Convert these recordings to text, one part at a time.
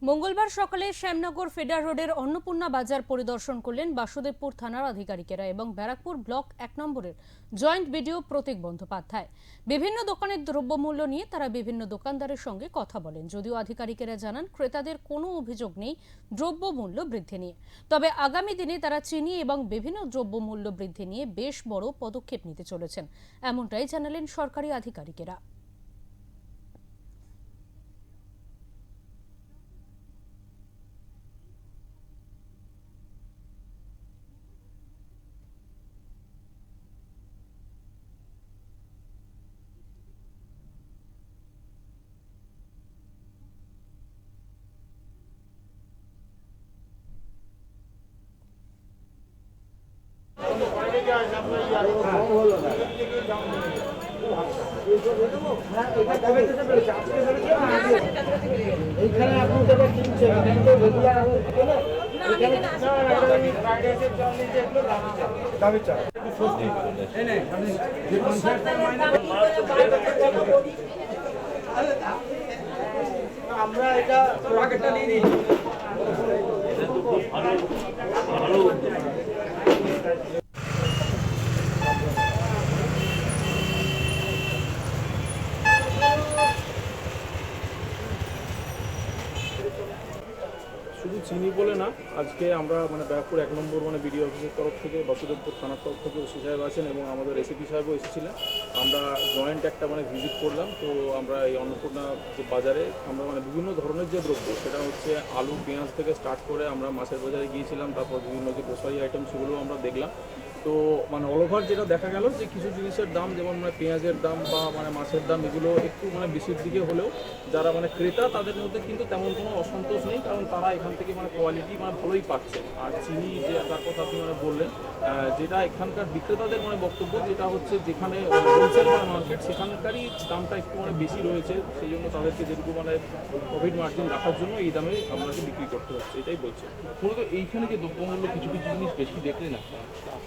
মঙ্গলবার সকালে শ্যামনগর ফেডার রোডের অন্নপূর্ণা বাজার পরিদর্শন করলেন বাসুদেবপুর থানার আধিকারিকেরা এবং ব্যারাকপুর ব্লক 1 নম্বরের জয়েন্ট বিডিও প্রতীক বন্দ্যোপাধ্যায়। বিভিন্ন দোকানের দ্রব্যমূল্য নিয়ে তারা বিভিন্ন দোকানদারের সঙ্গে কথা বলেন। যদিও আধিকারিকেরা জানান ক্রেতাদের কোনো অভিযোগ নেই দ্রব্যমূল্য বৃদ্ধি নিয়ে, তবে আগামী দিনে তারা চিনি এবং বিভিন্ন দ্রব্যমূল্য বৃদ্ধি নিয়ে বেশ বড় পদক্ষেপ নিতে চলেছেন, এমনটাই জানালেন সরকারি আধিকারিকেরা। আমরা এটা প্যাকেটটা নিয়ে নিই। শুধু চিনি বলে না, আজকে আমরা ব্যারাকপুর 1 নম্বর বিডিও অফিসের তরফ থেকে, বাসুদেবপুর থানার তরফ থেকে ওসি সাহেব আছেন এবং আমাদের এসিপি সাহেবও এসেছিলেন। আমরা জয়েন্ট একটা ভিজিট করলাম। তো আমরা এই অন্নপূর্ণা যে বাজারে আমরা বিভিন্ন ধরনের যে দ্রব্য, সেটা হচ্ছে আলু পেঁয়াজ থেকে স্টার্ট করে আমরা মাছের বাজারে গিয়েছিলাম, তারপর বিভিন্ন যে গ্রোসারি আইটেম সেগুলোও আমরা দেখলাম। তো অল ওভার যেটা দেখা গেল যে কিছু জিনিসের দাম, যেমন পেঁয়াজের দাম বা মাছের দাম, এগুলো একটু বেশির দিকে হলেও যারা ক্রেতা তাদের মধ্যে কিন্তু তেমন কোনো অসন্তোষ নেই, কারণ তারা এখান থেকে কোয়ালিটি ভালোই পাচ্ছে। আর চিনি যে তার কথা আপনি বললেন, যেটা এখানকার বিক্রেতাদের বক্তব্য, যেটা হচ্ছে যেখানে হোলসেল মার্কেট সেখানকারই দামটা একটু বেশি রয়েছে, সেই জন্য তাদেরকে যেটুকু প্রফিট মার্জিন রাখার জন্য এই দামে আপনাকে বিক্রি করতে হচ্ছে, এটাই বলছে। মূলত এইখানে যে দ্রব্যমূল্য কিছু কিছু জিনিস বেশি দেখলে না,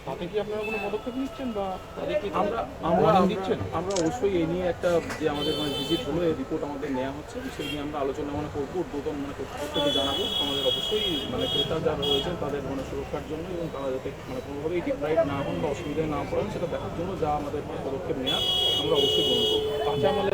তাতে কি আপনারা কোনো পদক্ষেপ নিচ্ছেন বা আমরা দিচ্ছেন? আমরা অবশ্যই এই নিয়ে একটা যে আমাদের ভিজিট হলো, এই রিপোর্ট আমাদের নেওয়া হচ্ছে, সেই নিয়ে আমরা আলোচনা করবো, উদ্বোধন কর্তৃপক্ষকে জানাবো। আমাদের অবশ্যই ক্রেতা যারা রয়েছেন তাদের সুরক্ষার জন্য এবং তারা যাতে কোনোভাবেই ডিপ্রাইভ না হন বা অসুবিধায় না পড়েন, সেটা দেখার জন্য যা আমাদের পদক্ষেপ নেওয়া আমরা অবশ্যই গ্রহণ করবো। কাঁচামালের